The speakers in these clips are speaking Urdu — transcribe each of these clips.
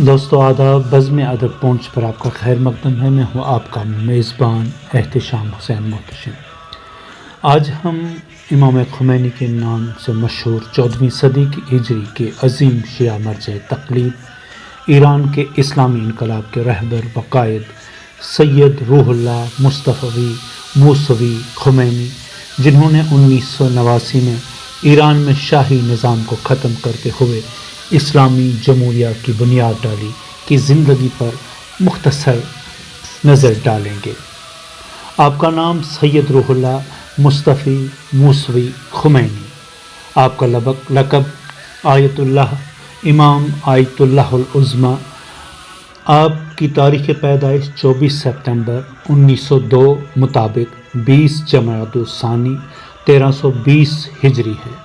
دوستو آداب، بزم ادب پونچھ پر آپ کا خیر مقدم ہے۔ میں ہوں آپ کا میزبان احتشام حسین محتشم۔ آج ہم امام خمینی کے نام سے مشہور 14ویں صدی کی ہجری کے عظیم شیعہ مرجع تقلید، ایران کے اسلامی انقلاب کے رہبر و قائد سید روح اللہ مصطفی موسوی خمینی، جنہوں نے 1989 میں ایران میں شاہی نظام کو ختم کرتے ہوئے اسلامی جمہوریہ کی بنیاد ڈالی، کی زندگی پر مختصر نظر ڈالیں گے۔ آپ کا نام سید روح اللہ مصطفی موسوی خمینی، آپ کا لقب آیت اللہ، امام آیت اللہ العظمی۔ آپ کی تاریخ پیدائش 24 ستمبر 1902 مطابق 20 جمادی الثانی 1320 ہجری ہے۔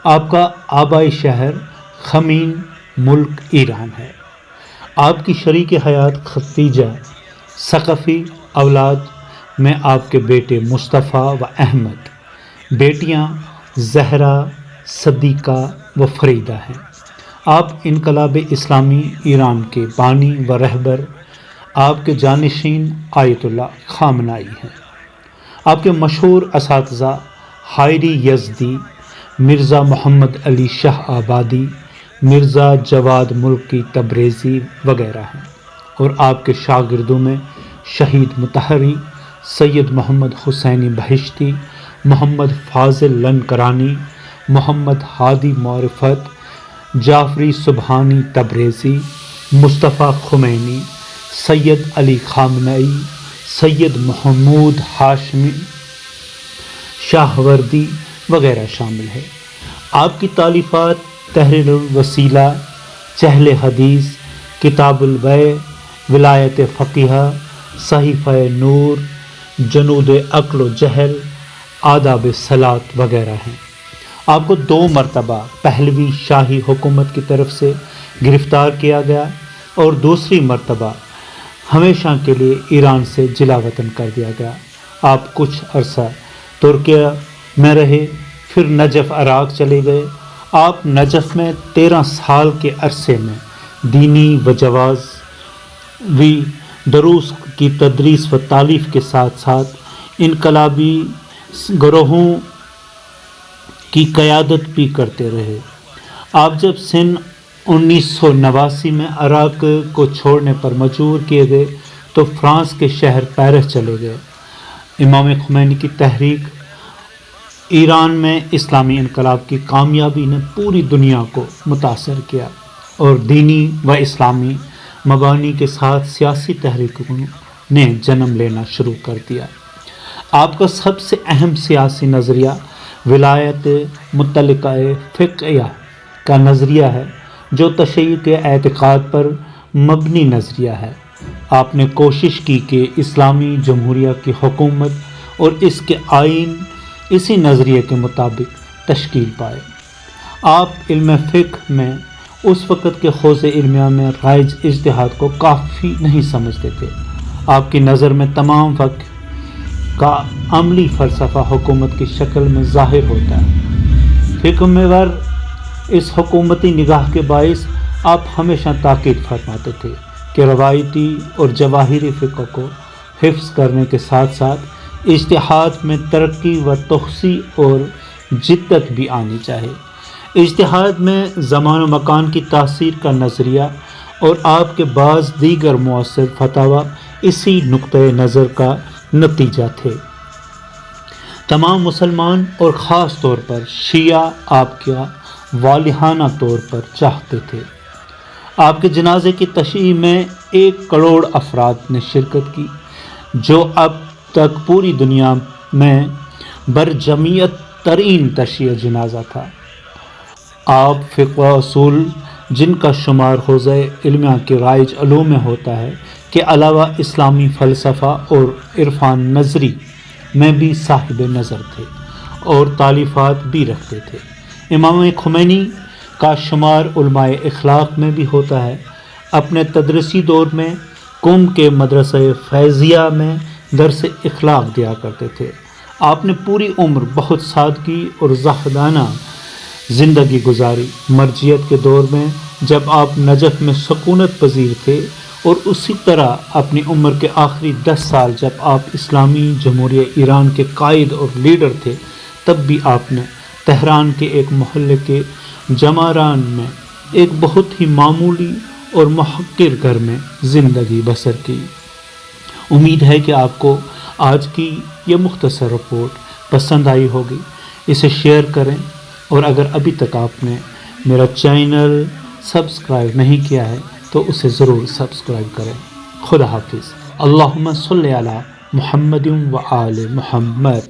آپ کا آبائی شہر خمین ملک ایران ہے۔ آپ کی شریک حیات ختیجہ ثقفی، اولاد میں آپ کے بیٹے مصطفیٰ و احمد، بیٹیاں زہرا، صدیقہ و فریدہ ہیں۔ آپ انقلاب اسلامی ایران کے بانی و رہبر، آپ کے جانشین آیت اللہ خامنائی ہیں۔ آپ کے مشہور اساتذہ حائری یزدی، مرزا محمد علی شاہ آبادی، مرزا جواد ملکی تبریزی وغیرہ ہیں، اور آپ کے شاگردوں میں شہید مطہری، سید محمد حسینی بہشتی، محمد فاضل لنکرانی، محمد ہادی معرفت، جعفری سبحانی تبریزی، مصطفیٰ خمینی، سید علی خامنئی، سید محمود ہاشمی شاہوردی وغیرہ شامل ہے۔ آپ کی تالیفات تحریر الوسیلہ، چہل حدیث، کتاب البیع، ولایت فقیہ، صحیفہ نور، جنود عقل و جہل، آداب صلاۃ وغیرہ ہیں۔ آپ کو 2 مرتبہ پہلوی شاہی حکومت کی طرف سے گرفتار کیا گیا اور دوسری مرتبہ ہمیشہ کے لیے ایران سے جلا وطن کر دیا گیا۔ آپ کچھ عرصہ ترکیہ میں رہے، پھر نجف عراق چلے گئے۔ آپ نجف میں 13 سال کے عرصے میں دینی و جوازی دروس کی تدریس و تالیف کے ساتھ ساتھ انقلابی گروہوں کی قیادت بھی کرتے رہے۔ آپ جب سن 1989 میں عراق کو چھوڑنے پر مجبور کیے گئے تو فرانس کے شہر پیرس چلے گئے۔ امام خمینی کی تحریک ایران میں اسلامی انقلاب کی کامیابی نے پوری دنیا کو متاثر کیا، اور دینی و اسلامی مبانی کے ساتھ سیاسی تحریکوں نے جنم لینا شروع کر دیا۔ آپ کا سب سے اہم سیاسی نظریہ ولایت مطلقہ فقیہ کا نظریہ ہے، جو تشیع کے اعتقاد پر مبنی نظریہ ہے۔ آپ نے کوشش کی کہ اسلامی جمہوریہ کی حکومت اور اس کے آئین اسی نظریے کے مطابق تشکیل پائے۔ آپ علم فقہ میں اس وقت کے حوزے علمیہ میں رائج اجتہاد کو کافی نہیں سمجھتے تھے۔ آپ کی نظر میں تمام فقہ کا عملی فلسفہ حکومت کی شکل میں ظاہر ہوتا ہے۔ فقہ محور اس حکومتی نگاہ کے باعث آپ ہمیشہ تاکید فرماتے تھے کہ روایتی اور جواہری فقہ کو حفظ کرنے کے ساتھ ساتھ اجتہاد میں ترقی و توسیع اور جدت بھی آنی چاہیے۔ اجتہاد میں زمان و مکان کی تاثیر کا نظریہ اور آپ کے بعض دیگر مؤثر فتاوی اسی نقطۂ نظر کا نتیجہ تھے۔ تمام مسلمان اور خاص طور پر شیعہ آپ کا والہانہ طور پر چاہتے تھے۔ آپ کے جنازے کی تشییع میں 1 کروڑ افراد نے شرکت کی، جو اب تک پوری دنیا میں برجمیت ترین تشییع جنازہ تھا۔ آپ فقہ و اصول، جن کا شمار حوزہ علمیہ کے رائج علوم میں ہوتا ہے، کے علاوہ اسلامی فلسفہ اور عرفان نظری میں بھی صاحب نظر تھے اور تالیفات بھی رکھتے تھے۔ امام خمینی کا شمار علماء اخلاق میں بھی ہوتا ہے۔ اپنے تدریسی دور میں قم کے مدرسہ فیضیہ میں درس اخلاق دیا کرتے تھے۔ آپ نے پوری عمر بہت سادگی اور زاہدانہ زندگی گزاری۔ مرجعیت کے دور میں جب آپ نجف میں سکونت پذیر تھے، اور اسی طرح اپنی عمر کے آخری 10 سال جب آپ اسلامی جمہوریہ ایران کے قائد اور لیڈر تھے، تب بھی آپ نے تہران کے ایک محلے کے جماران میں ایک بہت ہی معمولی اور محقر گھر میں زندگی بسر کی۔ امید ہے کہ آپ کو آج کی یہ مختصر رپورٹ پسند آئی ہوگی۔ اسے شیئر کریں، اور اگر ابھی تک آپ نے میرا چینل سبسکرائب نہیں کیا ہے تو اسے ضرور سبسکرائب کریں۔ خدا حافظ۔ اللہم صلی علی محمد و آل محمد۔